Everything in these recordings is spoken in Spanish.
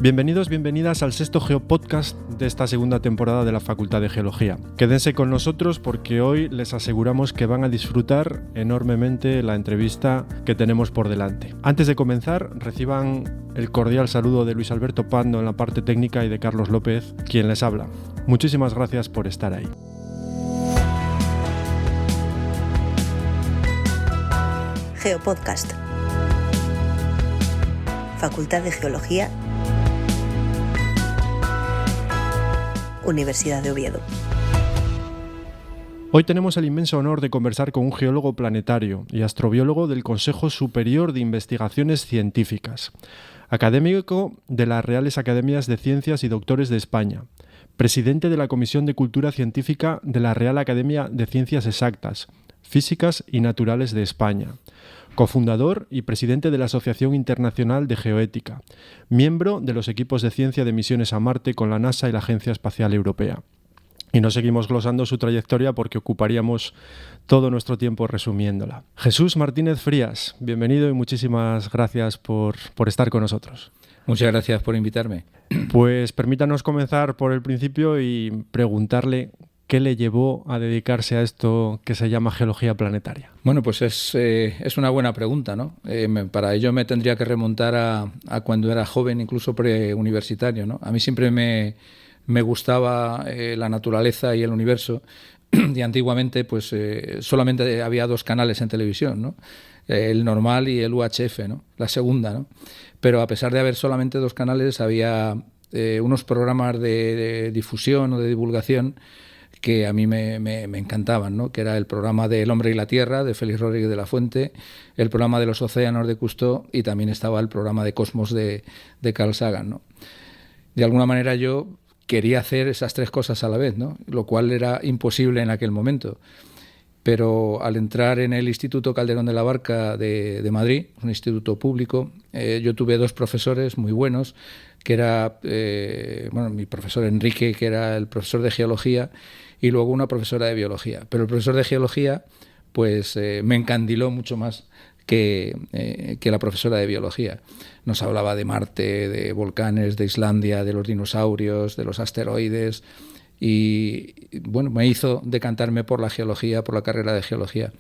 Bienvenidos, bienvenidas al sexto Geopodcast de esta segunda temporada de la Facultad de Geología. Quédense con nosotros porque hoy les aseguramos que van a disfrutar enormemente la entrevista que tenemos por delante. Antes de comenzar, reciban el cordial saludo de Luis Alberto Pando en la parte técnica y de Carlos López, quien les habla. Muchísimas gracias por estar ahí. Geopodcast. Facultad de Geología, Universidad de Oviedo. Hoy tenemos el inmenso honor de conversar con un geólogo planetario y astrobiólogo del Consejo Superior de Investigaciones Científicas, académico de las Reales Academias de Ciencias y Doctores de España, presidente de la Comisión de Cultura Científica de la Real Academia de Ciencias Exactas, Físicas y Naturales de España, cofundador y presidente de la Asociación Internacional de Geoética, miembro de los equipos de ciencia de misiones a Marte con la NASA y la Agencia Espacial Europea. Y no seguimos glosando su trayectoria porque ocuparíamos todo nuestro tiempo resumiéndola. Jesús Martínez Frías, bienvenido y muchísimas gracias por estar con nosotros. Muchas gracias por invitarme. Pues permítanos comenzar por el principio y preguntarle ¿qué le llevó a dedicarse a esto que se llama geología planetaria? Bueno, pues es una buena pregunta, ¿no? Para ello me tendría que remontar a cuando era joven, incluso preuniversitario, ¿no? A mí siempre me gustaba la naturaleza y el universo, y antiguamente pues solamente había dos canales en televisión, ¿no? El normal y el UHF, ¿no? La segunda, ¿no? Pero a pesar de haber solamente dos canales, había unos programas de difusión o de divulgación que a mí me encantaban, ¿no? Que era el programa de El hombre y la tierra, de Félix Rodríguez de la Fuente, el programa de los océanos de Cousteau y también estaba el programa de Cosmos de Carl Sagan, ¿no? De alguna manera yo quería hacer esas tres cosas a la vez, ¿no? Lo cual era imposible en aquel momento. Pero al entrar en el Instituto Calderón de la Barca de Madrid, un instituto público, yo tuve dos profesores muy buenos, que era mi profesor Enrique, que era el profesor de geología, y luego una profesora de biología. Pero el profesor de geología pues me encandiló mucho más que la profesora de biología. Nos hablaba de Marte, de volcanes, de Islandia, de los dinosaurios, de los asteroides, y bueno, me hizo decantarme por la geología, por la carrera de geología.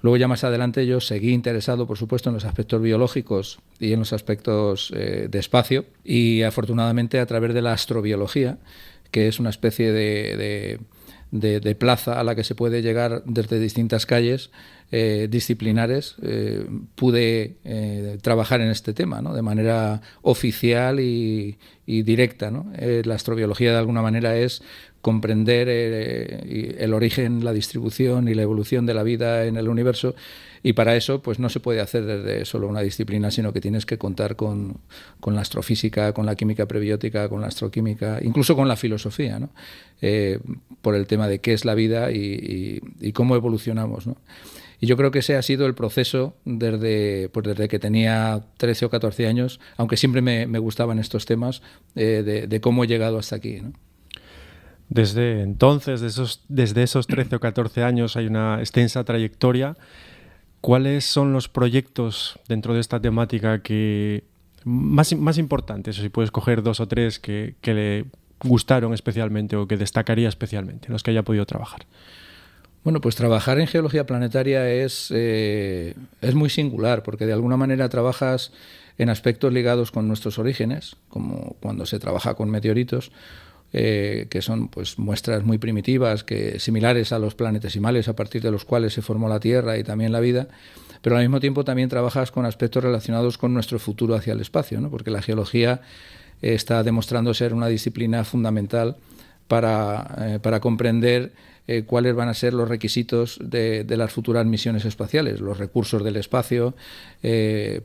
Luego ya más adelante yo seguí interesado, por supuesto, en los aspectos biológicos y en los aspectos de espacio, y afortunadamente a través de la astrobiología, que es una especie de plaza a la que se puede llegar desde distintas calles disciplinares, pude trabajar en este tema, ¿no? De manera oficial y directa, ¿no? La astrobiología de alguna manera es comprender el origen, la distribución y la evolución de la vida en el universo, y para eso pues no se puede hacer desde solo una disciplina, sino que tienes que contar con la astrofísica, con la química prebiótica, con la astroquímica, incluso con la filosofía, ¿no? Por el tema de qué es la vida y cómo evolucionamos, ¿no? Y yo creo que ese ha sido el proceso desde que tenía 13 o 14 años, aunque siempre me gustaban estos temas, de cómo he llegado hasta aquí, ¿no? Desde entonces, desde esos 13 o 14 años, hay una extensa trayectoria. ¿Cuáles son los proyectos dentro de esta temática que más importantes? O si puedes coger dos o tres que le gustaron especialmente o que destacaría especialmente, en los que haya podido trabajar. Bueno, pues trabajar en geología planetaria es muy singular, porque de alguna manera trabajas en aspectos ligados con nuestros orígenes, como cuando se trabaja con meteoritos, que son pues muestras muy primitivas, similares a los planetesimales a partir de los cuales se formó la Tierra y también la vida, pero al mismo tiempo también trabajas con aspectos relacionados con nuestro futuro hacia el espacio, ¿no? Porque la geología está demostrando ser una disciplina fundamental para comprender cuáles van a ser los requisitos de las futuras misiones espaciales, los recursos del espacio,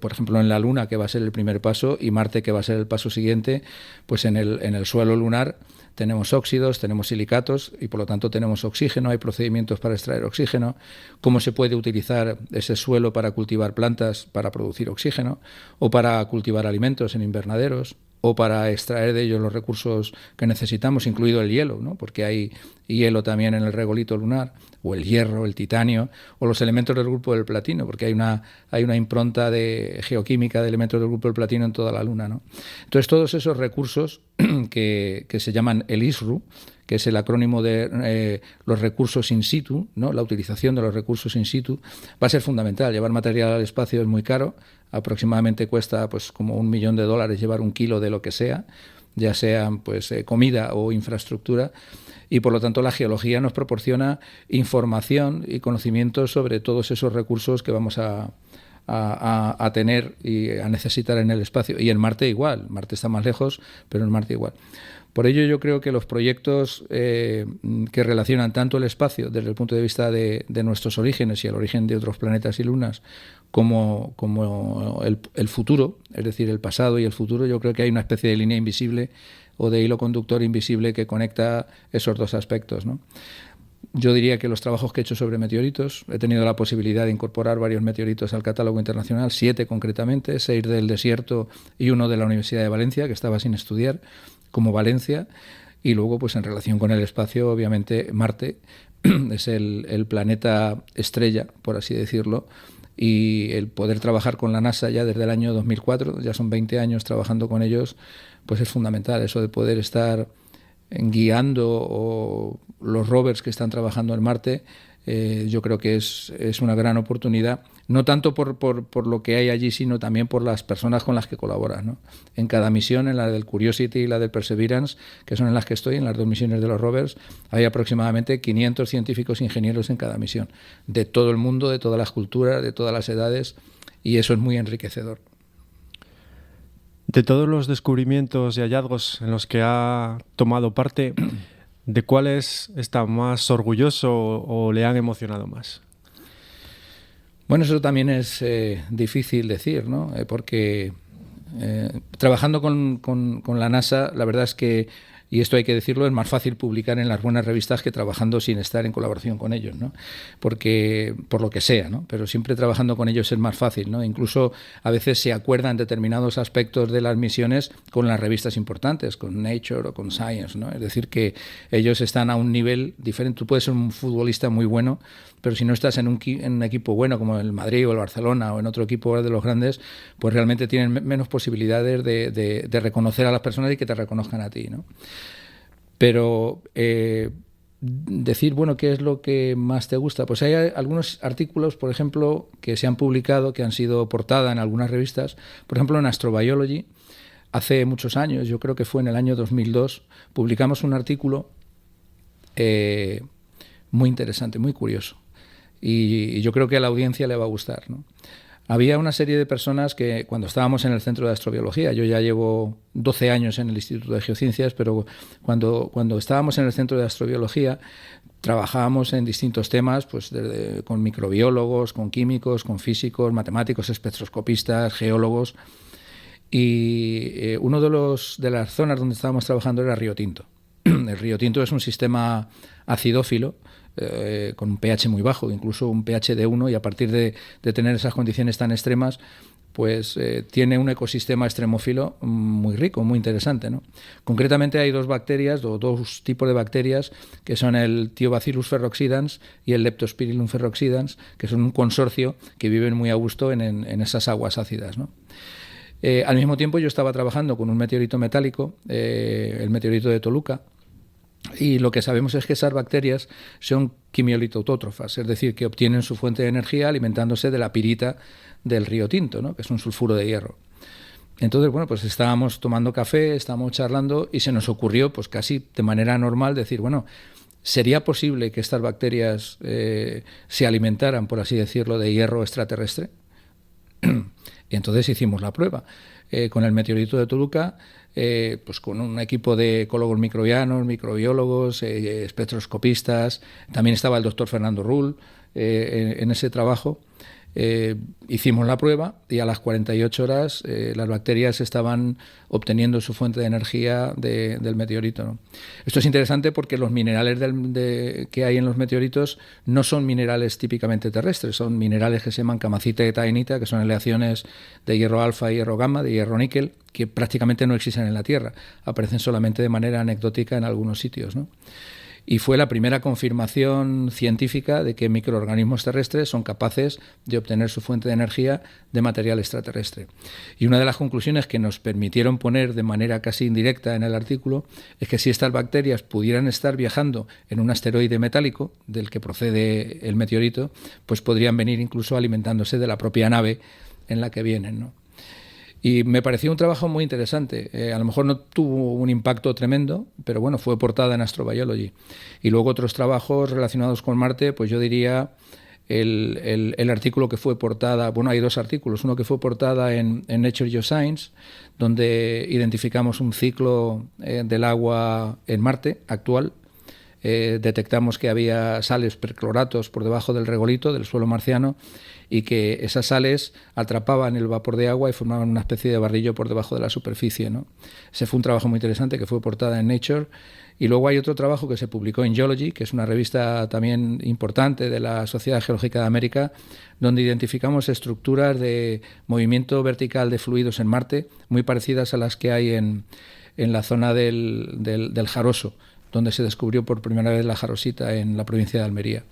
por ejemplo en la Luna, que va a ser el primer paso, y Marte, que va a ser el paso siguiente. Pues en el suelo lunar tenemos óxidos, tenemos silicatos y por lo tanto tenemos oxígeno, hay procedimientos para extraer oxígeno, cómo se puede utilizar ese suelo para cultivar plantas para producir oxígeno o para cultivar alimentos en invernaderos, o para extraer de ellos los recursos que necesitamos, incluido el hielo, ¿no? Porque hay hielo también en el regolito lunar, o el hierro, el titanio, o los elementos del grupo del platino, porque hay una impronta de geoquímica de elementos del grupo del platino en toda la Luna, ¿no? Entonces, todos esos recursos que se llaman el ISRU, que es el acrónimo de los recursos in situ, ¿no? La utilización de los recursos in situ, va a ser fundamental. Llevar material al espacio es muy caro, aproximadamente cuesta pues como $1 millón llevar 1 kilo de lo que sea, ya sea pues comida o infraestructura, y por lo tanto la geología nos proporciona información y conocimientos sobre todos esos recursos que vamos a tener y a necesitar en el espacio. Y en Marte igual, Marte está más lejos, pero en Marte igual. Por ello yo creo que los proyectos que relacionan tanto el espacio desde el punto de vista de nuestros orígenes y el origen de otros planetas y lunas como el futuro, es decir, el pasado y el futuro, yo creo que hay una especie de línea invisible o de hilo conductor invisible que conecta esos dos aspectos, ¿no? Yo diría que los trabajos que he hecho sobre meteoritos, he tenido la posibilidad de incorporar varios meteoritos al catálogo internacional, 7 concretamente, 6 del desierto y 1 de la Universidad de Valencia, que estaba sin estudiar, como Valencia, y luego pues en relación con el espacio, obviamente Marte es el planeta estrella, por así decirlo, y el poder trabajar con la NASA ya desde el año 2004, ya son 20 años trabajando con ellos, pues es fundamental, eso de poder estar guiando los rovers que están trabajando en Marte. Yo creo que es una gran oportunidad, no tanto por lo que hay allí, sino también por las personas con las que colaboras, ¿no? En cada misión, en la del Curiosity y la del Perseverance, que son en las que estoy, en las 2 misiones de los rovers, hay aproximadamente 500 científicos e ingenieros en cada misión, de todo el mundo, de todas las culturas, de todas las edades, y eso es muy enriquecedor. De todos los descubrimientos y hallazgos en los que ha tomado parte, ¿de cuáles está más orgulloso o le han emocionado más? Bueno, eso también es difícil decir, ¿no? Porque trabajando con la NASA, la verdad es que, y esto hay que decirlo, es más fácil publicar en las buenas revistas que trabajando sin estar en colaboración con ellos, ¿no? Porque, por lo que sea, ¿no? Pero siempre trabajando con ellos es más fácil, ¿no? Incluso a veces se acuerdan determinados aspectos de las misiones con las revistas importantes, con Nature o con Science, ¿no? Es decir, que ellos están a un nivel diferente. Tú puedes ser un futbolista muy bueno, pero si no estás en un equipo bueno como el Madrid o el Barcelona o en otro equipo de los grandes, pues realmente tienen menos posibilidades de reconocer a las personas y que te reconozcan a ti, ¿no? Pero decir, bueno, ¿qué es lo que más te gusta? Pues hay algunos artículos, por ejemplo, que se han publicado, que han sido portada en algunas revistas. Por ejemplo, en Astrobiology, hace muchos años, yo creo que fue en el año 2002, publicamos un artículo muy interesante, muy curioso. Y yo creo que a la audiencia le va a gustar, ¿no? Había una serie de personas que cuando estábamos en el Centro de Astrobiología, yo ya llevo 12 años en el Instituto de Geociencias, pero cuando estábamos en el Centro de Astrobiología trabajábamos en distintos temas, pues con microbiólogos, con químicos, con físicos, matemáticos, espectroscopistas, geólogos, y uno de las zonas donde estábamos trabajando era Río Tinto. El Río Tinto es un sistema acidófilo, con un pH muy bajo, incluso un pH de 1, y a partir de tener esas condiciones tan extremas, pues tiene un ecosistema extremófilo muy rico, muy interesante, ¿no? Concretamente hay dos bacterias, o dos tipos de bacterias, que son el Thiobacillus ferroxidans y el Leptospirillum ferroxidans, que son un consorcio que viven muy a gusto en esas aguas ácidas, ¿no? Al mismo tiempo yo estaba trabajando con un meteorito metálico, el meteorito de Toluca, y lo que sabemos es que esas bacterias son quimiolitoautótrofas, es decir, que obtienen su fuente de energía alimentándose de la pirita del Río Tinto, ¿no? Que es un sulfuro de hierro. Entonces, bueno, pues estábamos tomando café, estábamos charlando y se nos ocurrió, pues casi de manera normal, decir, bueno, ¿sería posible que estas bacterias se alimentaran, por así decirlo, de hierro extraterrestre? Y entonces hicimos la prueba. Con el meteorito de Toluca, pues con un equipo de ecólogos microbianos, microbiólogos, espectroscopistas, también estaba el doctor Fernando Rull en ese trabajo. Hicimos la prueba y a las 48 horas las bacterias estaban obteniendo su fuente de energía del meteorito, ¿no? Esto es interesante porque los minerales que hay en los meteoritos no son minerales típicamente terrestres, son minerales que se llaman camacita y taenita, que son aleaciones de hierro alfa y hierro gamma, de hierro níquel, que prácticamente no existen en la Tierra, aparecen solamente de manera anecdótica en algunos sitios, ¿no? y fue la primera confirmación científica de que microorganismos terrestres son capaces de obtener su fuente de energía de material extraterrestre. Y una de las conclusiones que nos permitieron poner de manera casi indirecta en el artículo es que si estas bacterias pudieran estar viajando en un asteroide metálico del que procede el meteorito, pues podrían venir incluso alimentándose de la propia nave en la que vienen, ¿no? Y me pareció un trabajo muy interesante. A lo mejor no tuvo un impacto tremendo, pero bueno, fue portada en Astrobiology. Y luego otros trabajos relacionados con Marte, pues yo diría el artículo que fue portada, bueno, hay dos artículos, uno que fue portada en Nature Geoscience, donde identificamos un ciclo del agua en Marte actual. Detectamos que había sales percloratos por debajo del regolito del suelo marciano y que esas sales atrapaban el vapor de agua y formaban una especie de barrillo por debajo de la superficie, ¿no? Ese fue un trabajo muy interesante que fue portada en Nature. Y luego hay otro trabajo que se publicó en Geology, que es una revista también importante de la Sociedad Geológica de América, donde identificamos estructuras de movimiento vertical de fluidos en Marte muy parecidas a las que hay en la zona del Jaroso, donde se descubrió por primera vez la jarosita en la provincia de Almería.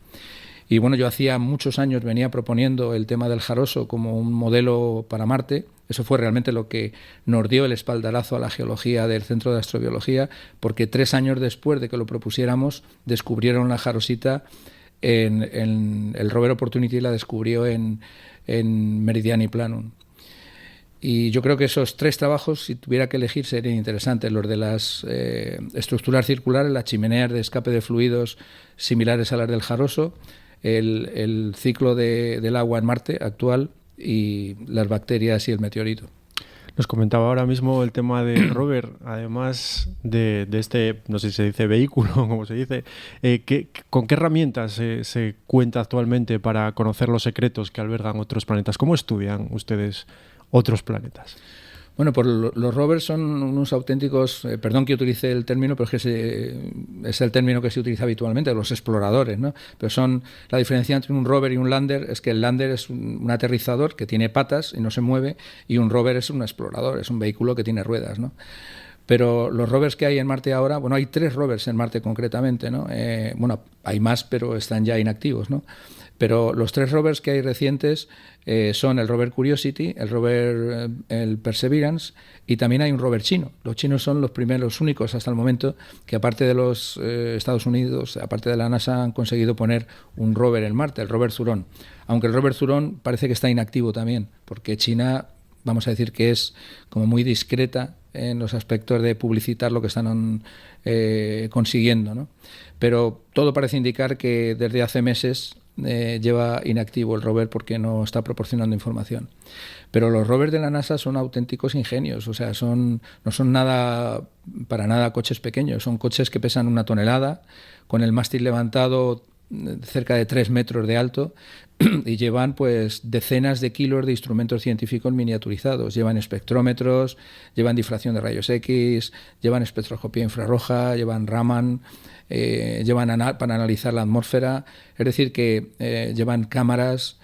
Y bueno, yo hacía muchos años venía proponiendo el tema del Jaroso como un modelo para Marte. Eso fue realmente lo que nos dio el espaldarazo a la geología del Centro de Astrobiología, porque 3 años después de que lo propusiéramos, descubrieron la jarosita en el rover Opportunity, la descubrió en Meridiani Planum. Y yo creo que esos 3 trabajos, si tuviera que elegir, serían interesantes. Los de las estructuras circulares, las chimeneas de escape de fluidos similares a las del Jaroso, el ciclo del agua en Marte actual y las bacterias y el meteorito. Nos comentaba ahora mismo el tema del rover, además de este, no sé si se dice vehículo, como se dice, ¿con qué herramientas se cuenta actualmente para conocer los secretos que albergan otros planetas? ¿Cómo estudian ustedes otros planetas? Bueno, pues los rovers son unos auténticos, perdón que utilice el término, pero es que es el término que se utiliza habitualmente, los exploradores, ¿no? Pero la diferencia entre un rover y un lander es que el lander es un aterrizador que tiene patas y no se mueve, y un rover es un explorador, es un vehículo que tiene ruedas, ¿no? Pero los rovers que hay en Marte ahora, bueno, hay 3 rovers en Marte concretamente, ¿no? Bueno, hay más, pero están ya inactivos, ¿no? Pero los 3 rovers que hay recientes son el rover Curiosity, el rover el Perseverance, y también hay un rover chino. Los chinos son los únicos hasta el momento que, aparte de los Estados Unidos, aparte de la NASA, han conseguido poner un rover en Marte, el rover Zhurong. Aunque el rover Zhurong parece que está inactivo también, porque China, vamos a decir que es como muy discreta en los aspectos de publicitar lo que están consiguiendo, ¿no? Pero todo parece indicar que desde hace meses lleva inactivo el rover porque no está proporcionando información. Pero los rovers de la NASA son auténticos ingenios, o sea, no son para nada coches pequeños, son coches que pesan 1 tonelada, con el mástil levantado cerca de 3 metros de alto, y llevan pues decenas de kilos de instrumentos científicos miniaturizados. Llevan espectrómetros, llevan difracción de rayos X, llevan espectroscopía infrarroja, llevan Raman, llevan para analizar la atmósfera, es decir, que llevan cámaras.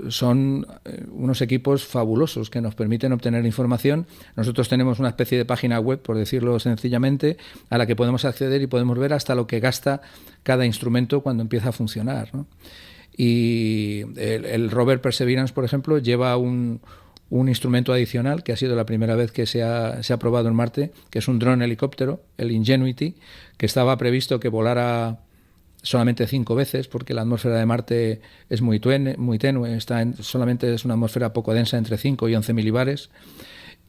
Son unos equipos fabulosos que nos permiten obtener información. Nosotros tenemos una especie de página web, por decirlo sencillamente, a la que podemos acceder y podemos ver hasta lo que gasta cada instrumento cuando empieza a funcionar, ¿no? Y el rover Perseverance, por ejemplo, lleva un instrumento adicional que ha sido la primera vez que se ha probado en Marte, que es un dron helicóptero, el Ingenuity, que estaba previsto que volara solamente 5 veces, porque la atmósfera de Marte es muy tenue, solamente es una atmósfera poco densa, entre 5 y 11 milibares,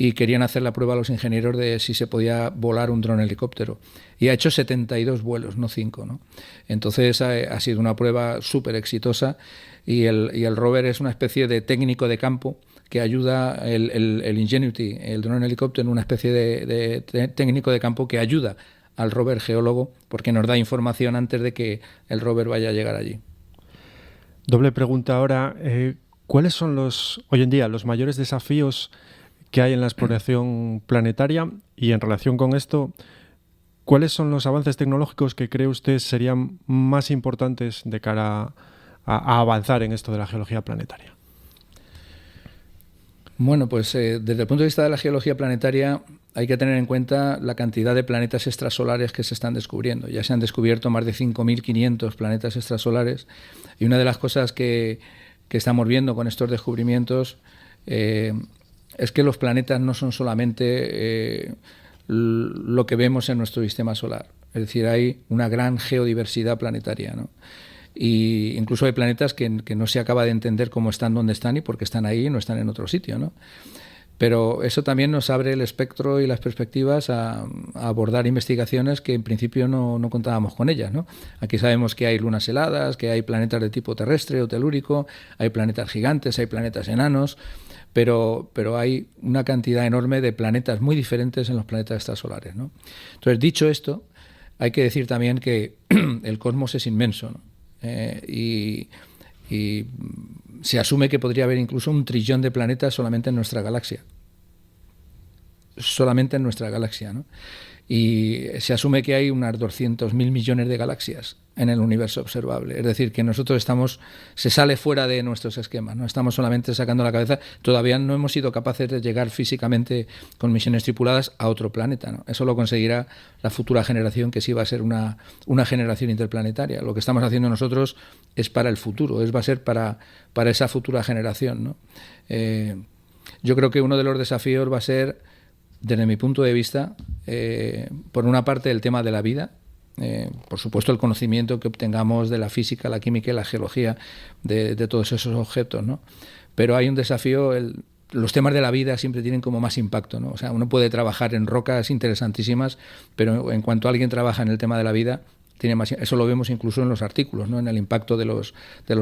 y querían hacer la prueba a los ingenieros de si se podía volar un dron helicóptero. Y ha hecho 72 vuelos, no 5, ¿no? Entonces ha sido una prueba súper exitosa, y el rover es una especie de técnico de campo que ayuda, el Ingenuity, el dron helicóptero, en una especie de técnico de campo que ayuda al rover geólogo, porque nos da información antes de que el rover vaya a llegar allí. Doble pregunta ahora. ¿Cuáles son hoy en día los mayores desafíos que hay en la exploración planetaria? Y en relación con esto, ¿cuáles son los avances tecnológicos que cree usted serían más importantes de cara a avanzar en esto de la geología planetaria? Bueno, pues desde el punto de vista de la geología planetaria hay que tener en cuenta la cantidad de planetas extrasolares que se están descubriendo. Ya se han descubierto más de 5.500 planetas extrasolares y una de las cosas que estamos viendo con estos descubrimientos es que los planetas no son solamente lo que vemos en nuestro sistema solar. Es decir, hay una gran geodiversidad planetaria, ¿no? Y incluso hay planetas que no se acaba de entender cómo están, dónde están y por qué están ahí y no están en otro sitio, ¿no? Pero eso también nos abre el espectro y las perspectivas a abordar investigaciones que en principio no contábamos con ellas, ¿no? Aquí sabemos que hay lunas heladas, que hay planetas de tipo terrestre o telúrico, hay planetas gigantes, hay planetas enanos, pero hay una cantidad enorme de planetas muy diferentes en los planetas extrasolares, ¿no? Entonces, dicho esto, hay que decir también que el cosmos es inmenso, ¿no? Y se asume que podría haber incluso 1 trillón de planetas solamente en nuestra galaxia. Solamente en nuestra galaxia, ¿no? Y se asume que hay unas 200.000 millones de galaxias en el universo observable. Es decir, que nosotros se sale fuera de nuestros esquemas, no estamos solamente sacando la cabeza. Todavía no hemos sido capaces de llegar físicamente con misiones tripuladas a otro planeta, ¿no? Eso lo conseguirá la futura generación, que sí va a ser una generación interplanetaria. Lo que estamos haciendo nosotros es para el futuro, va a ser para esa futura generación, ¿no? Yo creo que uno de los desafíos va a ser, desde mi punto de vista, por una parte el tema de la vida, por supuesto el conocimiento que obtengamos de la física, la química y la geología de todos esos objetos, ¿no? Pero hay un desafío, los temas de la vida siempre tienen como más impacto, ¿no? O sea, uno puede trabajar en rocas interesantísimas, pero en cuanto alguien trabaja en el tema de la vida, tiene más, eso lo vemos incluso en los artículos, ¿no? En el impacto de los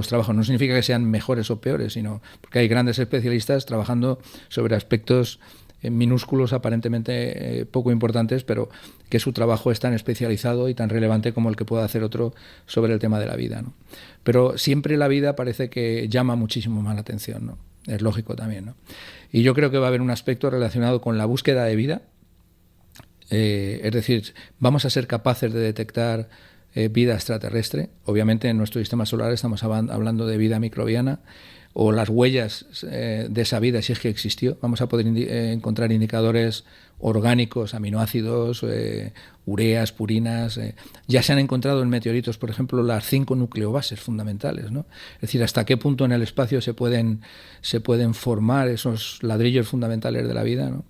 trabajos. No significa que sean mejores o peores, sino porque hay grandes especialistas trabajando sobre aspectos minúsculos, aparentemente poco importantes, pero que su trabajo es tan especializado y tan relevante como el que pueda hacer otro sobre el tema de la vida, ¿no? Pero siempre la vida parece que llama muchísimo más la atención, ¿no? Es lógico también, ¿no? Y yo creo que va a haber un aspecto relacionado con la búsqueda de vida, es decir, vamos a ser capaces de detectar vida extraterrestre. Obviamente en nuestro sistema solar estamos hablando de vida microbiana, o las huellas de esa vida, si es que existió. Vamos a poder encontrar indicadores orgánicos, aminoácidos, ureas, purinas. Ya se han encontrado en meteoritos, por ejemplo, las 5 nucleobases fundamentales, ¿no? Es decir, hasta qué punto en el espacio se pueden formar esos ladrillos fundamentales de la vida, ¿no?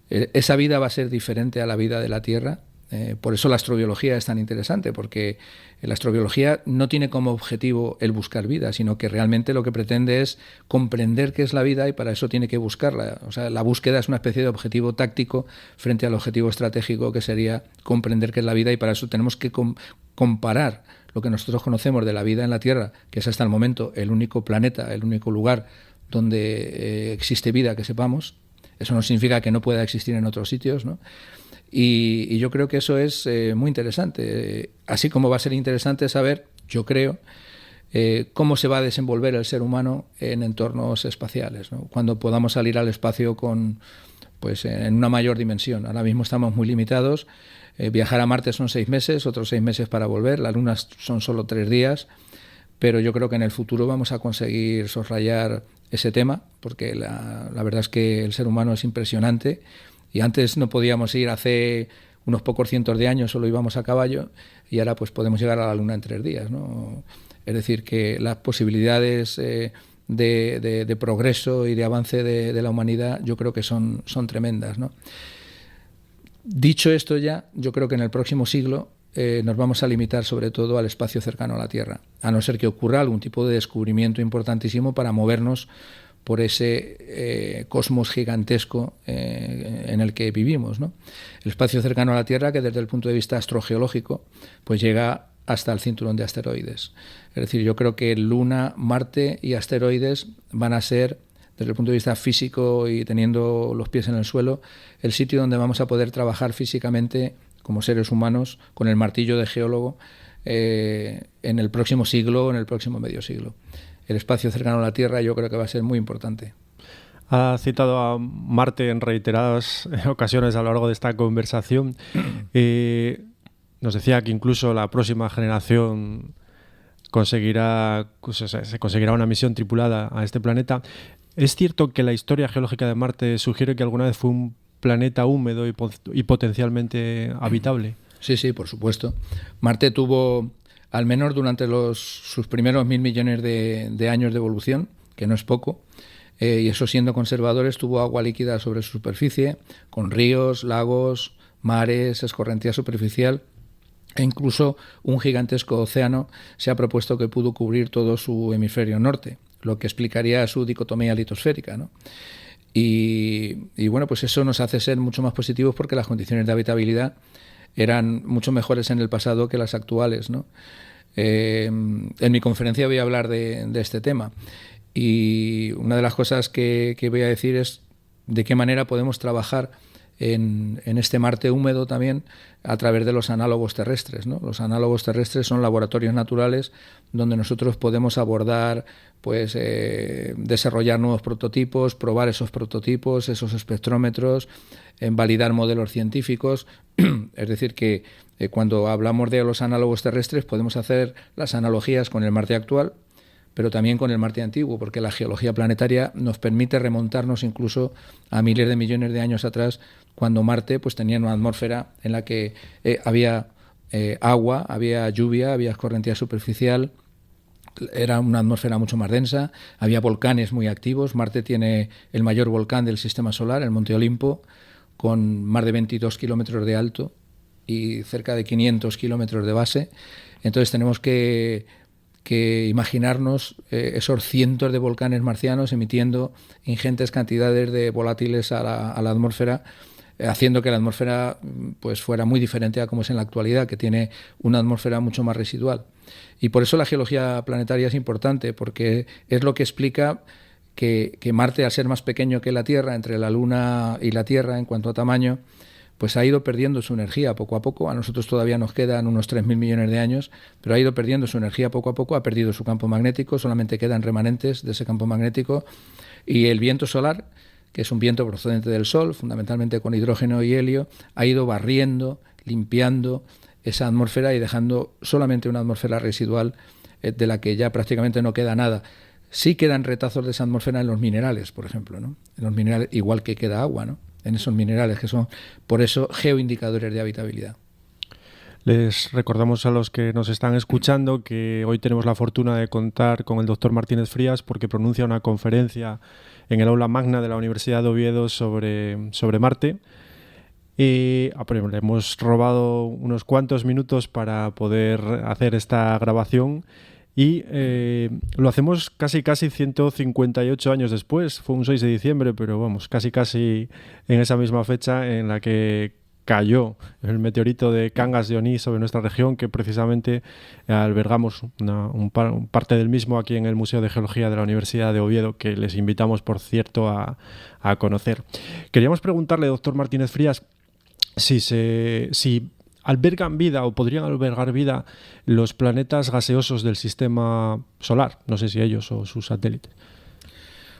Esa vida va a ser diferente a la vida de la Tierra. Por eso la astrobiología es tan interesante, porque la astrobiología no tiene como objetivo el buscar vida, sino que realmente lo que pretende es comprender qué es la vida y para eso tiene que buscarla. O sea, la búsqueda es una especie de objetivo táctico frente al objetivo estratégico, que sería comprender qué es la vida, y para eso tenemos que comparar lo que nosotros conocemos de la vida en la Tierra, que es hasta el momento el único planeta, el único lugar donde existe vida que sepamos. Eso no significa que no pueda existir en otros sitios, ¿no? Y yo creo que eso es muy interesante, así como va a ser interesante saber, yo creo, cómo se va a desenvolver el ser humano en entornos espaciales, ¿no? Cuando podamos salir al espacio en una mayor dimensión. Ahora mismo estamos muy limitados. Viajar a Marte son 6 meses, otros 6 meses para volver. La Luna son solo 3 días. Pero yo creo que en el futuro vamos a conseguir soslayar ese tema, porque la verdad es que el ser humano es impresionante. Y antes no podíamos ir, hace unos pocos cientos de años solo íbamos a caballo, y ahora pues podemos llegar a la Luna en 3 días, ¿no? Es decir, que las posibilidades de progreso y de avance de la humanidad yo creo que son tremendas, ¿no? Dicho esto ya, yo creo que en el próximo siglo nos vamos a limitar sobre todo al espacio cercano a la Tierra, a no ser que ocurra algún tipo de descubrimiento importantísimo para movernos por ese cosmos gigantesco en el que vivimos, ¿no? El espacio cercano a la Tierra, que desde el punto de vista astrogeológico, pues llega hasta el cinturón de asteroides. Es decir, yo creo que Luna, Marte y asteroides van a ser, desde el punto de vista físico y teniendo los pies en el suelo, el sitio donde vamos a poder trabajar físicamente como seres humanos con el martillo de geólogo en el próximo siglo, en el próximo medio siglo. El espacio cercano a la Tierra yo creo que va a ser muy importante. Ha citado a Marte en reiteradas ocasiones a lo largo de esta conversación. Nos decía que incluso la próxima generación se conseguirá una misión tripulada a este planeta. ¿Es cierto que la historia geológica de Marte sugiere que alguna vez fue un planeta húmedo y potencialmente habitable? Sí, por supuesto. Marte tuvo, al menos durante sus primeros 1.000 millones de años de evolución, que no es poco, y eso siendo conservadores, tuvo agua líquida sobre su superficie, con ríos, lagos, mares, escorrentía superficial, e incluso un gigantesco océano se ha propuesto que pudo cubrir todo su hemisferio norte, lo que explicaría su dicotomía litosférica, ¿no? Y bueno, pues eso nos hace ser mucho más positivos porque las condiciones de habitabilidad eran mucho mejores en el pasado que las actuales, ¿no? En mi conferencia voy a hablar de este tema, y una de las cosas que voy a decir es de qué manera podemos trabajar en este Marte húmedo también a través de los análogos terrestres, ¿no? Los análogos terrestres son laboratorios naturales donde nosotros podemos abordar, pues, desarrollar nuevos prototipos, probar esos prototipos, esos espectrómetros, validar modelos científicos. Es decir, que cuando hablamos de los análogos terrestres podemos hacer las analogías con el Marte actual, pero también con el Marte antiguo, porque la geología planetaria nos permite remontarnos incluso a miles de millones de años atrás, cuando Marte pues tenía una atmósfera en la que había agua, había lluvia, había escorrentía superficial, era una atmósfera mucho más densa, había volcanes muy activos. Marte tiene el mayor volcán del sistema solar, el Monte Olimpo, con más de 22 kilómetros de alto y cerca de 500 kilómetros de base. Entonces tenemos que imaginarnos esos cientos de volcanes marcianos emitiendo ingentes cantidades de volátiles a la atmósfera, haciendo que la atmósfera pues fuera muy diferente a como es en la actualidad, que tiene una atmósfera mucho más residual. Y por eso la geología planetaria es importante, porque es lo que explica que Marte, al ser más pequeño que la Tierra, entre la Luna y la Tierra en cuanto a tamaño, pues ha ido perdiendo su energía poco a poco. A nosotros todavía nos quedan unos 3.000 millones de años, pero ha ido perdiendo su energía poco a poco, ha perdido su campo magnético, solamente quedan remanentes de ese campo magnético, y el viento solar, que es un viento procedente del Sol, fundamentalmente con hidrógeno y helio, ha ido barriendo, limpiando esa atmósfera y dejando solamente una atmósfera residual de la que ya prácticamente no queda nada. Sí quedan retazos de esa atmósfera en los minerales, por ejemplo, ¿no? En los minerales, igual que queda agua, ¿no? En esos minerales que son, por eso, geoindicadores de habitabilidad. Les recordamos a los que nos están escuchando que hoy tenemos la fortuna de contar con el doctor Martínez Frías, porque pronuncia una conferencia en el aula magna de la Universidad de Oviedo sobre Marte. Y le hemos robado unos cuantos minutos para poder hacer esta grabación. Y lo hacemos casi 158 años después. Fue un 6 de diciembre, pero vamos, casi en esa misma fecha en la que cayó el meteorito de Cangas de Onís sobre nuestra región, que precisamente albergamos parte del mismo aquí en el Museo de Geología de la Universidad de Oviedo, que les invitamos, por cierto, a conocer. Queríamos preguntarle, doctor Martínez Frías, si albergan vida o podrían albergar vida los planetas gaseosos del sistema solar. No sé si ellos o sus satélites.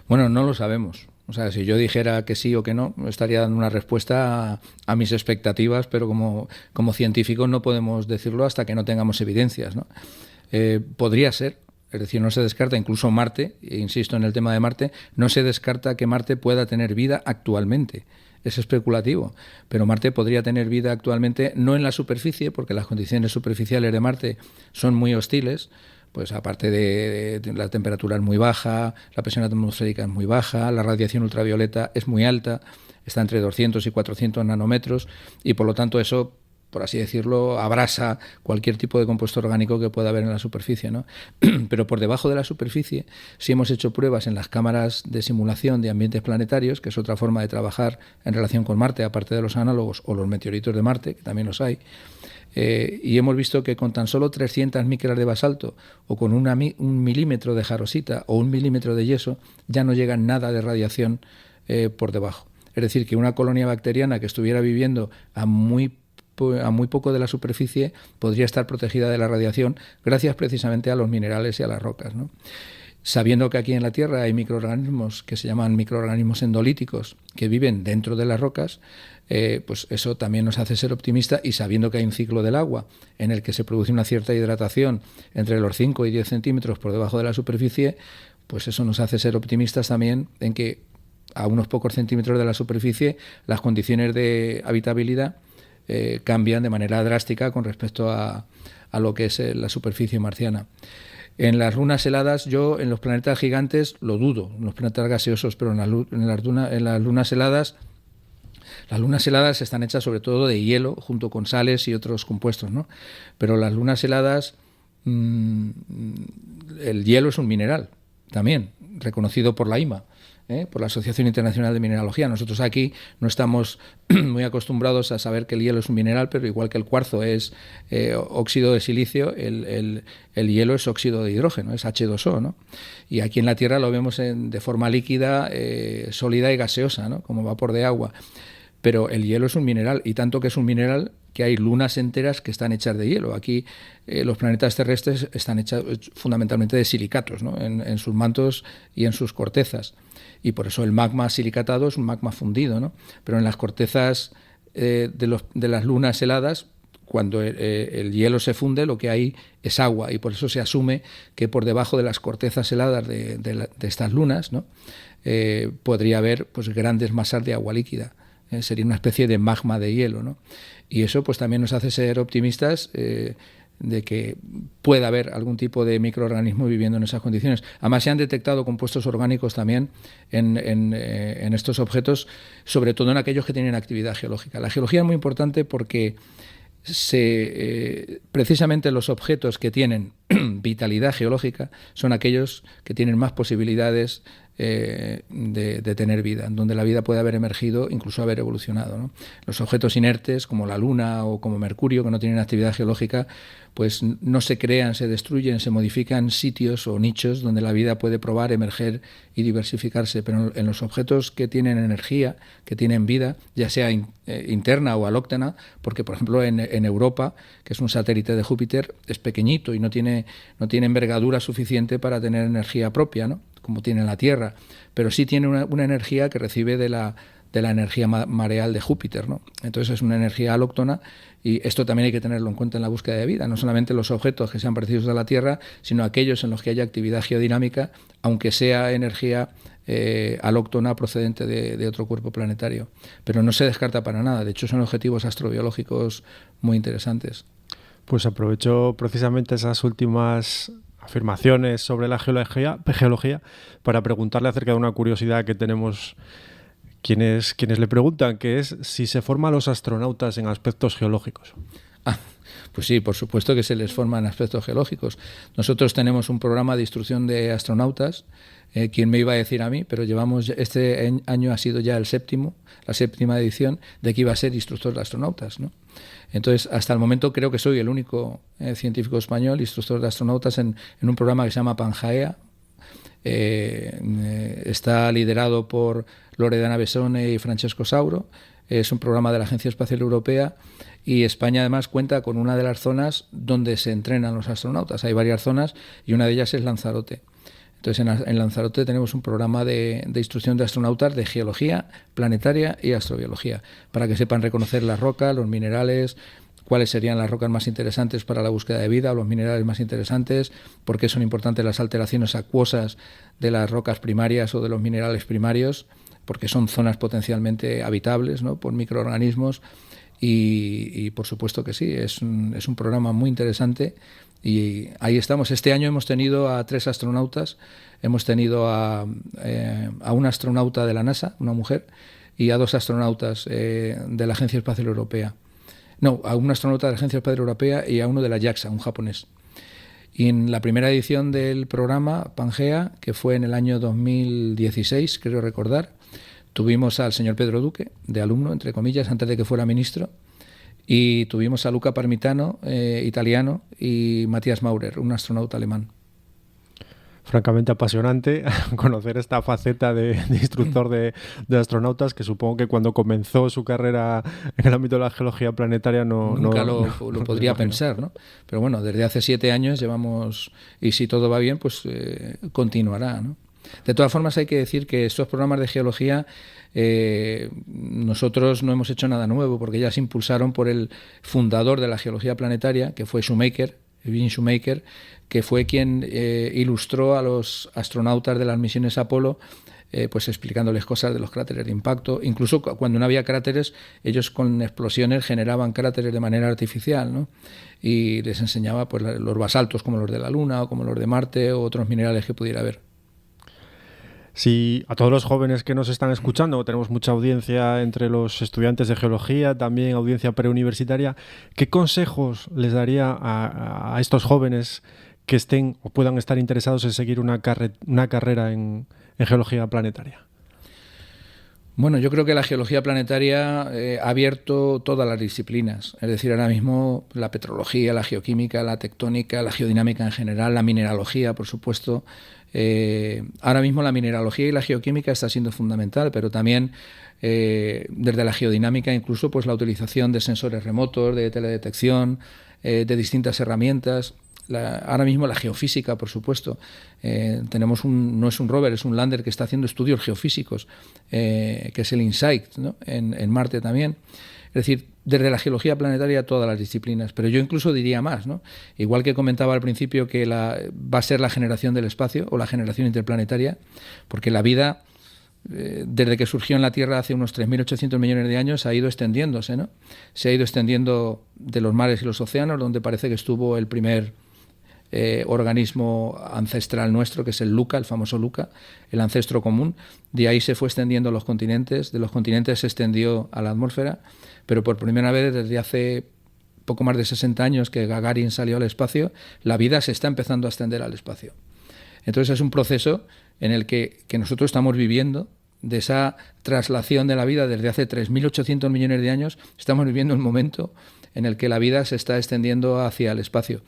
Bueno, no lo sabemos. O sea, si yo dijera que sí o que no, estaría dando una respuesta a mis expectativas, pero como científicos no podemos decirlo hasta que no tengamos evidencias, ¿no? Podría ser, es decir, no se descarta, incluso Marte, insisto en el tema de Marte, no se descarta que Marte pueda tener vida actualmente. Es especulativo, pero Marte podría tener vida actualmente, no en la superficie, porque las condiciones superficiales de Marte son muy hostiles. Pues aparte de la temperatura es muy baja, la presión atmosférica es muy baja, la radiación ultravioleta es muy alta, está entre 200 y 400 nanómetros, y por lo tanto eso, por así decirlo, abrasa cualquier tipo de compuesto orgánico que pueda haber en la superficie, ¿no? Pero por debajo de la superficie sí hemos hecho pruebas en las cámaras de simulación de ambientes planetarios, que es otra forma de trabajar en relación con Marte, aparte de los análogos o los meteoritos de Marte, que también los hay. Y hemos visto que con tan solo 300 micras de basalto o con un milímetro de jarosita o 1 milímetro de yeso ya no llega nada de radiación por debajo. Es decir, que una colonia bacteriana que estuviera viviendo a muy poco de la superficie podría estar protegida de la radiación gracias precisamente a los minerales y a las rocas, ¿no? Sabiendo que aquí en la Tierra hay microorganismos que se llaman microorganismos endolíticos que viven dentro de las rocas, pues eso también nos hace ser optimistas, y sabiendo que hay un ciclo del agua en el que se produce una cierta hidratación entre los 5 y 10 centímetros por debajo de la superficie, pues eso nos hace ser optimistas también en que a unos pocos centímetros de la superficie las condiciones de habitabilidad cambian de manera drástica con respecto a lo que es la superficie marciana. En las lunas heladas, yo en los planetas gigantes lo dudo, en los planetas gaseosos, pero en las lunas heladas, las lunas heladas están hechas sobre todo de hielo, junto con sales y otros compuestos, ¿no? Pero las lunas heladas, el hielo es un mineral también, reconocido por la IMA, por la Asociación Internacional de Mineralogía. Nosotros aquí no estamos muy acostumbrados a saber que el hielo es un mineral, pero igual que el cuarzo es óxido de silicio, el hielo es óxido de hidrógeno, es H2O, ¿no? Y aquí en la Tierra lo vemos de forma líquida, sólida y gaseosa, ¿no? Como vapor de agua. Pero el hielo es un mineral, y tanto que es un mineral que hay lunas enteras que están hechas de hielo. Aquí los planetas terrestres están hechos fundamentalmente de silicatos, ¿no? En sus mantos y en sus cortezas. Y por eso el magma silicatado es un magma fundido, ¿no? Pero en las cortezas de las lunas heladas, cuando el hielo se funde, lo que hay es agua, y por eso se asume que por debajo de las cortezas heladas de estas lunas, ¿no? Podría haber pues grandes masas de agua líquida. Sería una especie de magma de hielo, ¿no? Y eso pues también nos hace ser optimistas de que pueda haber algún tipo de microorganismo viviendo en esas condiciones. Además, se han detectado compuestos orgánicos también en estos objetos, sobre todo en aquellos que tienen actividad geológica. La geología es muy importante porque precisamente los objetos que tienen vitalidad geológica son aquellos que tienen más posibilidades de tener vida, donde la vida puede haber emergido, incluso haber evolucionado, ¿no? Los objetos inertes, como la Luna o como Mercurio, que no tienen actividad geológica, pues no se crean, se destruyen, se modifican sitios o nichos donde la vida puede probar, emerger y diversificarse. Pero en los objetos que tienen energía, que tienen vida, ya sea interna o alóctona, porque por ejemplo en Europa, que es un satélite de Júpiter, es pequeñito y no tiene envergadura suficiente para tener energía propia, ¿no? Como tiene la Tierra, pero sí tiene una energía que recibe de la energía mareal de Júpiter, ¿no? Entonces es una energía alóctona, y esto también hay que tenerlo en cuenta en la búsqueda de vida, no solamente los objetos que sean parecidos a la Tierra, sino aquellos en los que haya actividad geodinámica, aunque sea energía alóctona procedente de otro cuerpo planetario. Pero no se descarta para nada, de hecho son objetivos astrobiológicos muy interesantes. Pues aprovecho precisamente esas últimas afirmaciones sobre la geología para preguntarle acerca de una curiosidad que tenemos quienes le preguntan, que es si se forman los astronautas en aspectos geológicos. Pues sí, por supuesto que se les forman aspectos geológicos. Nosotros tenemos un programa de instrucción de astronautas, ¿quién me iba a decir a mí? Pero este año ha sido ya la séptima edición de que iba a ser instructor de astronautas, ¿no? Entonces, hasta el momento creo que soy el único científico español instructor de astronautas en un programa que se llama Pangaea. Está liderado por Loredana Bessone y Francesco Sauro. Es un programa de la Agencia Espacial Europea, y España además cuenta con una de las zonas donde se entrenan los astronautas. Hay varias zonas y una de ellas es Lanzarote. Entonces en Lanzarote tenemos un programa de instrucción de astronautas de geología planetaria y astrobiología, para que sepan reconocer las rocas, los minerales, cuáles serían las rocas más interesantes para la búsqueda de vida, o los minerales más interesantes, por qué son importantes las alteraciones acuosas de las rocas primarias o de los minerales primarios, porque son zonas potencialmente habitables, ¿no?, por microorganismos. Y por supuesto que sí, es un programa muy interesante, y ahí estamos. Este año hemos tenido a 3 astronautas, hemos tenido a una astronauta de la NASA, una mujer, y a 2 astronautas de la Agencia Espacial Europea. No, a un astronauta de la Agencia Espacial Europea y a uno de la JAXA, un japonés. Y en la primera edición del programa Pangea, que fue en el año 2016, creo recordar, tuvimos al señor Pedro Duque, de alumno, entre comillas, antes de que fuera ministro, y tuvimos a Luca Parmitano, italiano, y Matthias Maurer, un astronauta alemán. Francamente apasionante conocer esta faceta de instructor de astronautas, que supongo que cuando comenzó su carrera en el ámbito de la geología planetaria nunca lo podría pensar, ¿no? Pero bueno, desde hace 7 años llevamos, y si todo va bien, pues continuará, ¿no? De todas formas, hay que decir que estos programas de geología nosotros no hemos hecho nada nuevo, porque ya se impulsaron por el fundador de la geología planetaria, que fue Shoemaker, Eugene Shoemaker, que fue quien ilustró a los astronautas de las misiones Apolo, pues explicándoles cosas de los cráteres de impacto. Incluso cuando no había cráteres, ellos con explosiones generaban cráteres de manera artificial, ¿no? Y les enseñaba pues los basaltos como los de la Luna o como los de Marte o otros minerales que pudiera haber. Si a todos los jóvenes que nos están escuchando, tenemos mucha audiencia entre los estudiantes de geología, también audiencia preuniversitaria, ¿qué consejos les daría a estos jóvenes que estén o puedan estar interesados en seguir una carrera en geología planetaria? Bueno, yo creo que la geología planetaria ha abierto todas las disciplinas. Es decir, ahora mismo la petrología, la geoquímica, la tectónica, la geodinámica en general, la mineralogía, por supuesto. Ahora mismo la mineralogía y la geoquímica está siendo fundamental, pero también desde la geodinámica incluso pues la utilización de sensores remotos, de teledetección, de distintas herramientas. Ahora mismo la geofísica, por supuesto. Tenemos no es un rover, es un lander que está haciendo estudios geofísicos, que es el InSight, ¿no? en Marte también. Es decir, desde la geología planetaria todas las disciplinas, pero yo incluso diría más, ¿no? Igual que comentaba al principio que va a ser la generación del espacio o la generación interplanetaria, porque la vida, desde que surgió en la Tierra hace unos 3.800 millones de años, ha ido extendiéndose, ¿no? Se ha ido extendiendo de los mares y los océanos, donde parece que estuvo el primer organismo ancestral nuestro, que es el LUCA, el famoso LUCA, el ancestro común. De ahí se fue extendiendo a los continentes, de los continentes se extendió a la atmósfera, pero por primera vez desde hace poco más de 60 años que Gagarin salió al espacio, la vida se está empezando a extender al espacio. Entonces es un proceso en el que nosotros estamos viviendo, de esa traslación de la vida desde hace 3.800 millones de años, estamos viviendo un momento en el que la vida se está extendiendo hacia el espacio.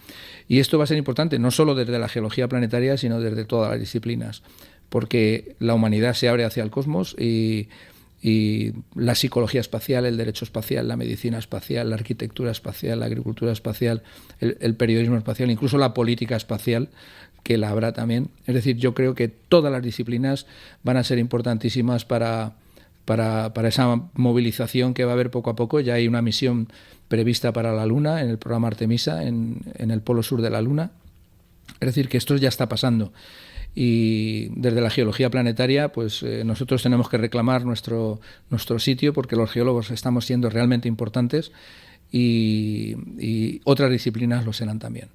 Y esto va a ser importante no solo desde la geología planetaria, sino desde todas las disciplinas, porque la humanidad se abre hacia el cosmos y la psicología espacial, el derecho espacial, la medicina espacial, la arquitectura espacial, la agricultura espacial, el periodismo espacial, incluso la política espacial, que la habrá también. Es decir, yo creo que todas las disciplinas van a ser importantísimas para esa movilización que va a haber poco a poco. Ya hay una misión prevista para la Luna en el programa Artemisa, en el polo sur de la Luna. Es decir, que esto ya está pasando. Y desde la geología planetaria, pues nosotros tenemos que reclamar nuestro sitio, porque los geólogos estamos siendo realmente importantes y otras disciplinas lo serán también.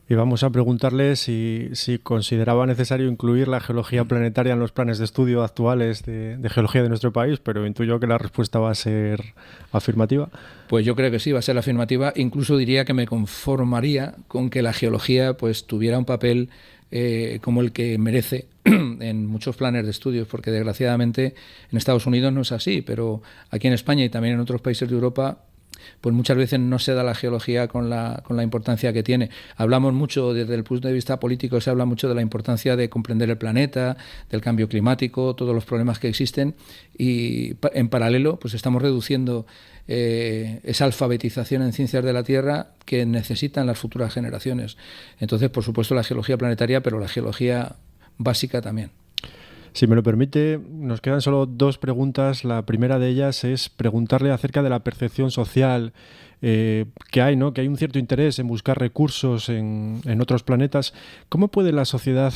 Y vamos a preguntarle si consideraba necesario incluir la geología planetaria en los planes de estudio actuales de geología de nuestro país, pero intuyo que la respuesta va a ser afirmativa. Pues yo creo que sí, va a ser afirmativa. Incluso diría que me conformaría con que la geología pues tuviera un papel como el que merece en muchos planes de estudios, porque desgraciadamente en Estados Unidos no es así, pero aquí en España y también en otros países de Europa pues muchas veces no se da la geología con la importancia que tiene. Hablamos mucho, desde el punto de vista político, se habla mucho de la importancia de comprender el planeta, del cambio climático, todos los problemas que existen, y en paralelo pues estamos reduciendo esa alfabetización en ciencias de la Tierra que necesitan las futuras generaciones. Entonces, por supuesto, la geología planetaria, pero la geología básica también. Si me lo permite, nos quedan solo dos preguntas. La primera de ellas es preguntarle acerca de la percepción social que hay, ¿no? Que hay un cierto interés en buscar recursos en otros planetas. ¿Cómo puede la sociedad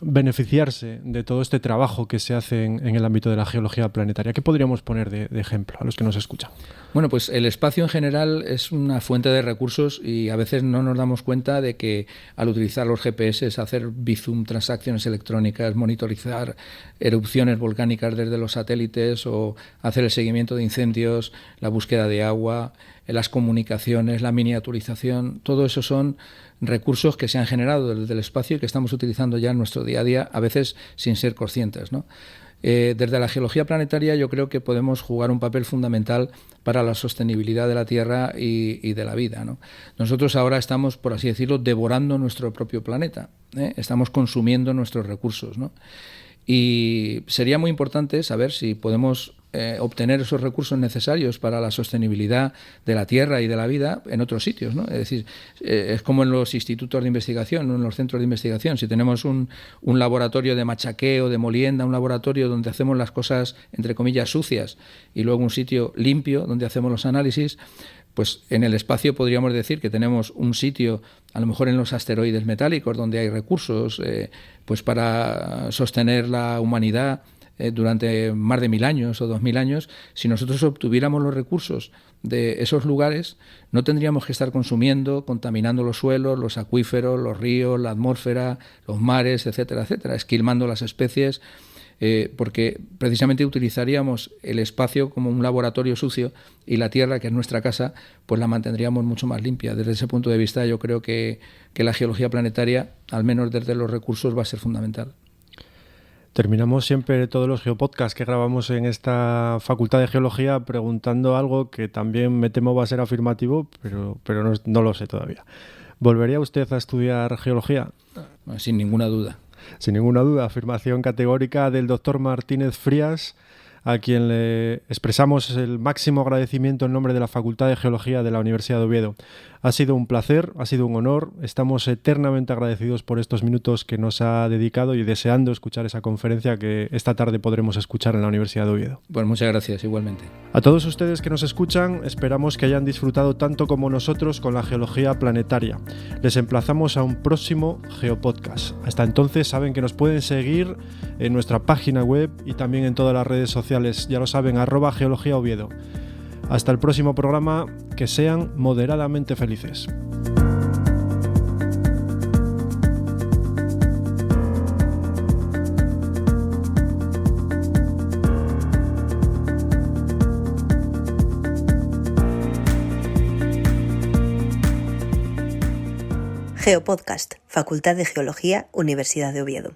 beneficiarse de todo este trabajo que se hace en el ámbito de la geología planetaria? ¿Qué podríamos poner de ejemplo a los que nos escuchan? Bueno, pues el espacio en general es una fuente de recursos y a veces no nos damos cuenta de que al utilizar los GPS, hacer bizum, transacciones electrónicas, monitorizar erupciones volcánicas desde los satélites o hacer el seguimiento de incendios, la búsqueda de agua, las comunicaciones, la miniaturización, todo eso son recursos que se han generado desde el espacio y que estamos utilizando ya en nuestro día a día, a veces sin ser conscientes, ¿no? Desde la geología planetaria yo creo que podemos jugar un papel fundamental para la sostenibilidad de la Tierra y de la vida, ¿no? Nosotros ahora estamos, por así decirlo, devorando nuestro propio planeta, ¿eh? Estamos consumiendo nuestros recursos, ¿no? Y sería muy importante saber si podemos obtener esos recursos necesarios para la sostenibilidad de la Tierra y de la vida en otros sitios, ¿no? Es decir, es como en los institutos de investigación, en los centros de investigación. Si tenemos un laboratorio de machaqueo, de molienda, un laboratorio donde hacemos las cosas, entre comillas, sucias, y luego un sitio limpio donde hacemos los análisis, Pues en el espacio podríamos decir que tenemos un sitio, a lo mejor en los asteroides metálicos, donde hay recursos pues para sostener la humanidad durante más de 1000 años o 2000 años. Si nosotros obtuviéramos los recursos de esos lugares, no tendríamos que estar contaminando los suelos, los acuíferos, los ríos, la atmósfera, los mares, etcétera, etcétera, esquilmando las especies, porque precisamente utilizaríamos el espacio como un laboratorio sucio y la Tierra, que es nuestra casa, pues la mantendríamos mucho más limpia. Desde ese punto de vista, yo creo que la geología planetaria, al menos desde los recursos, va a ser fundamental. Terminamos siempre todos los geopodcasts que grabamos en esta Facultad de Geología preguntando algo que también me temo va a ser afirmativo, pero no lo sé todavía. ¿Volvería usted a estudiar geología? Sin ninguna duda. Sin ninguna duda, afirmación categórica del doctor Martínez Frías, a quien le expresamos el máximo agradecimiento en nombre de la Facultad de Geología de la Universidad de Oviedo. Ha sido un placer, ha sido un honor, estamos eternamente agradecidos por estos minutos que nos ha dedicado y deseando escuchar esa conferencia que esta tarde podremos escuchar en la Universidad de Oviedo. Pues muchas gracias, igualmente. A todos ustedes que nos escuchan, esperamos que hayan disfrutado tanto como nosotros con la geología planetaria. Les emplazamos a un próximo Geopodcast. Hasta entonces saben que nos pueden seguir en nuestra página web y también en todas las redes sociales, ya lo saben, @geologiaoviedo. Hasta el próximo programa, que sean moderadamente felices. Geopodcast, Facultad de Geología, Universidad de Oviedo.